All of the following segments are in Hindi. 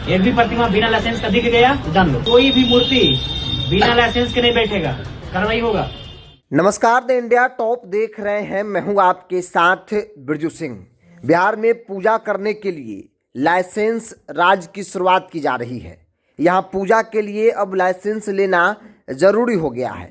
एक भी प्रतिमा बिना लाइसेंस का दिख गया तो जान लो, कोई भी मूर्ति बिना लाइसेंस के नहीं बैठेगा, कार्रवाई होगा। नमस्कार, द इंडिया टॉप देख रहे हैं। मैं हूं आपके साथ बिरजू सिंह। बिहार में पूजा करने के लिए लाइसेंस राज की शुरुआत की जा रही है। यहां पूजा के लिए अब लाइसेंस लेना जरूरी हो गया है।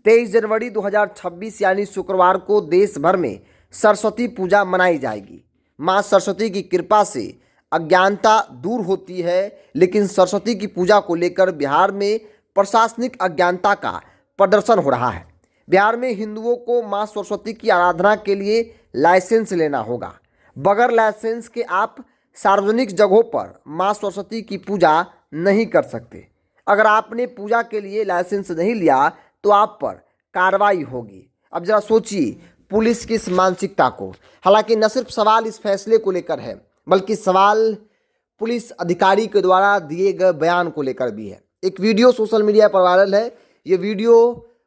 23 जनवरी 2026 यानी शुक्रवार को देश भर में सरस्वती पूजा मनाई जाएगी। मां सरस्वती की कृपा से अज्ञानता दूर होती है, लेकिन सरस्वती की पूजा को लेकर बिहार में प्रशासनिक अज्ञानता का प्रदर्शन हो रहा है। बिहार में हिंदुओं को मां सरस्वती की आराधना के लिए लाइसेंस लेना होगा। बगैर लाइसेंस के आप सार्वजनिक जगहों पर मां सरस्वती की पूजा नहीं कर सकते। अगर आपने पूजा के लिए लाइसेंस नहीं लिया तो आप पर कार्रवाई होगी। अब जरा सोचिए पुलिस की इस मानसिकता को। हालांकि न सिर्फ सवाल इस फैसले को लेकर है, बल्कि सवाल पुलिस अधिकारी के द्वारा दिए गए बयान को लेकर भी है। एक वीडियो सोशल मीडिया पर वायरल है। ये वीडियो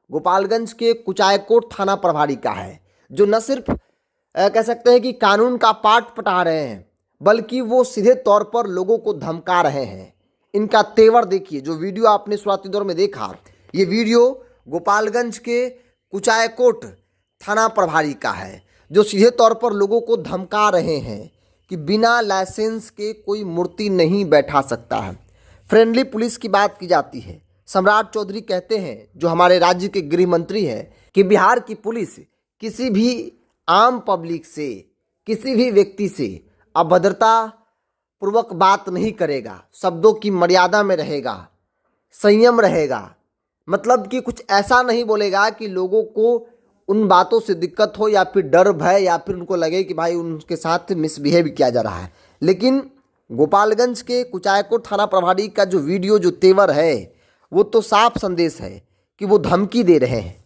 गोपालगंज के कुचायकोट थाना प्रभारी का है, जो न सिर्फ कह सकते हैं कि कानून का पाठ पढ़ा रहे हैं, बल्कि वो सीधे तौर पर लोगों को धमका रहे हैं। इनका तेवर देखिए। जो वीडियो आपने शुरुआती दौर में देखा, ये वीडियो गोपालगंज के कुचायकोट थाना प्रभारी का है, जो सीधे तौर पर लोगों को धमका रहे हैं कि बिना लाइसेंस के कोई मूर्ति नहीं बैठा सकता है। फ्रेंडली पुलिस की बात की जाती है। सम्राट चौधरी कहते हैं, जो हमारे राज्य के गृह मंत्री हैं, कि बिहार की पुलिस किसी भी आम पब्लिक से, किसी भी व्यक्ति से अभद्रता पूर्वक बात नहीं करेगा, शब्दों की मर्यादा में रहेगा, संयम रहेगा। मतलब कि कुछ ऐसा नहीं बोलेगा कि लोगों को उन बातों से दिक्कत हो या फिर डर भय या फिर उनको लगे कि भाई उनके साथ मिसबिहेव किया जा रहा है। लेकिन गोपालगंज के कुचायकोट थाना प्रभारी का जो वीडियो, जो तेवर है, वो तो साफ संदेश है कि वो धमकी दे रहे हैं।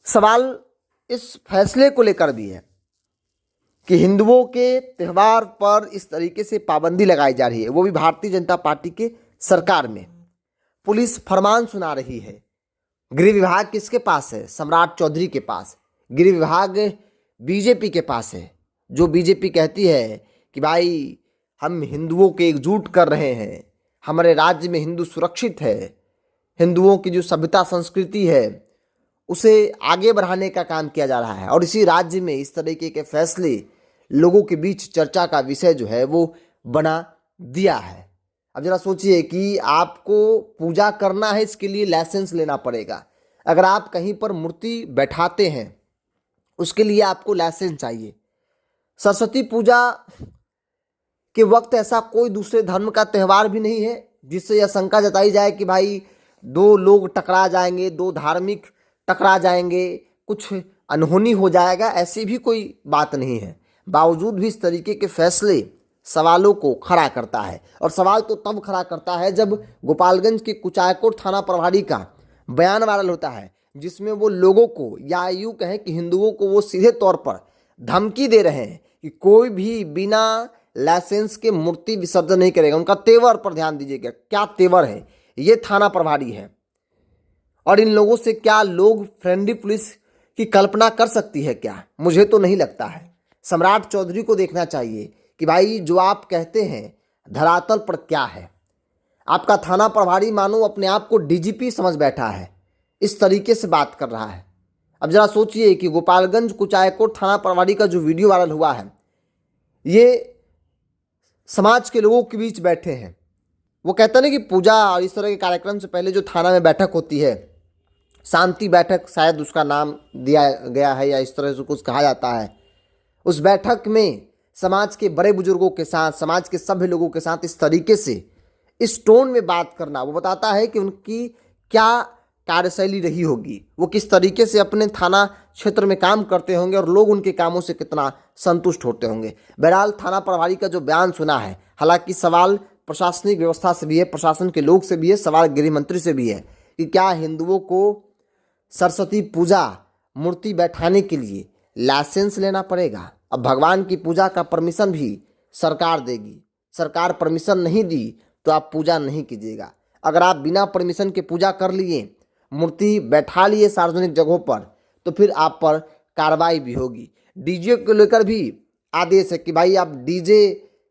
सवाल इस फैसले को लेकर भी है कि हिंदुओं के त्यौहार पर इस तरीके से पाबंदी लगाई जा रही है, वो भी भारतीय जनता पार्टी के सरकार में। पुलिस फरमान सुना रही है। गृह विभाग किसके पास है? सम्राट चौधरी के पास। गृह विभाग बीजेपी के पास है, जो बीजेपी कहती है कि भाई हम हिंदुओं के एकजुट कर रहे हैं, हमारे राज्य में हिंदू सुरक्षित है, हिंदुओं की जो सभ्यता संस्कृति है उसे आगे बढ़ाने का काम किया जा रहा है। और इसी राज्य में इस तरीके के फैसले लोगों के बीच चर्चा का विषय जो है वो बना दिया है। अब जरा सोचिए कि आपको पूजा करना है, इसके लिए लाइसेंस लेना पड़ेगा। अगर आप कहीं पर मूर्ति बैठाते हैं, उसके लिए आपको लाइसेंस चाहिए। सरस्वती पूजा के वक्त ऐसा कोई दूसरे धर्म का त्यौहार भी नहीं है जिससे यह शंका जताई जाए कि भाई दो लोग टकरा जाएंगे, दो धार्मिक टकरा जाएंगे, कुछ अनहोनी हो जाएगा। ऐसी भी कोई बात नहीं है। बावजूद भी इस तरीके के फैसले सवालों को खड़ा करता है। और सवाल तो तब खड़ा करता है जब गोपालगंज के कुचायकोट थाना प्रभारी का बयान वायरल होता है, जिसमें वो लोगों को, या यूँ कहें कि हिंदुओं को, वो सीधे तौर पर धमकी दे रहे हैं कि कोई भी बिना लाइसेंस के मूर्ति विसर्जन नहीं करेगा। उनका तेवर पर ध्यान दीजिएगा, क्या तेवर है। ये थाना प्रभारी है। और इन लोगों से क्या लोग फ्रेंडली पुलिस की कल्पना कर सकती है क्या? मुझे तो नहीं लगता है। सम्राट चौधरी को देखना चाहिए कि भाई जो आप कहते हैं धरातल पर क्या है। आपका थाना प्रभारी मानो अपने आप को डीजीपी समझ बैठा है, इस तरीके से बात कर रहा है। अब जरा सोचिए कि गोपालगंज कुचायकोट थाना प्रभारी का जो वीडियो वायरल हुआ है, ये समाज के लोगों के बीच बैठे हैं। वो कहते हैं ना कि पूजा और इस तरह के कार्यक्रम से पहले जो थाना में बैठक होती है, शांति बैठक शायद उसका नाम दिया गया है या इस तरह से कुछ कहा जाता है। उस बैठक में समाज के बड़े बुजुर्गों के साथ, समाज के सभ्य लोगों के साथ इस तरीके से, इस टोन में बात करना, वो बताता है कि उनकी क्या कार्यशैली रही होगी, वो किस तरीके से अपने थाना क्षेत्र में काम करते होंगे और लोग उनके कामों से कितना संतुष्ट होते होंगे। बहरहाल थाना प्रभारी का जो बयान सुना है, हालांकि सवाल प्रशासनिक व्यवस्था से भी है, प्रशासन के लोग से भी है, सवाल गृह मंत्री से भी है कि क्या हिंदुओं को सरस्वती पूजा मूर्ति बैठाने के लिए लाइसेंस लेना पड़ेगा? अब भगवान की पूजा का परमिशन भी सरकार देगी। सरकार परमिशन नहीं दी तो आप पूजा नहीं कीजिएगा। अगर आप बिना परमिशन के पूजा कर लिए, मूर्ति बैठा लिए सार्वजनिक जगहों पर, तो फिर आप पर कार्रवाई भी होगी। डीजे को लेकर भी आदेश है कि भाई आप डीजे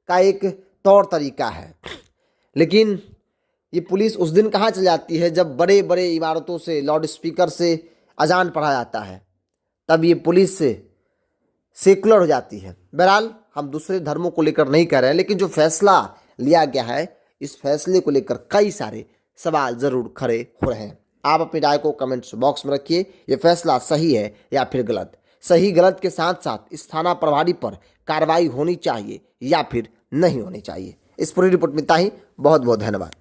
का एक तौर तरीका है, लेकिन ये पुलिस उस दिन कहाँ चली जाती है जब बड़े बड़े इमारतों से लाउड स्पीकर से अजान पढ़ा जाता है, तब ये पुलिस से सेकुलर हो जाती है। बहरहाल हम दूसरे धर्मों को लेकर नहीं कह रहे हैं, लेकिन जो फैसला लिया गया है इस फैसले को लेकर कई सारे सवाल ज़रूर खड़े हो रहे हैं। आप अपनी राय को कमेंट्स बॉक्स में रखिए। ये फैसला सही है या फिर गलत। सही गलत के साथ साथ इस थाना प्रभारी पर कार्रवाई होनी चाहिए या फिर नहीं होनी चाहिए। इस पूरी रिपोर्ट में इतना ही। बहुत बहुत धन्यवाद।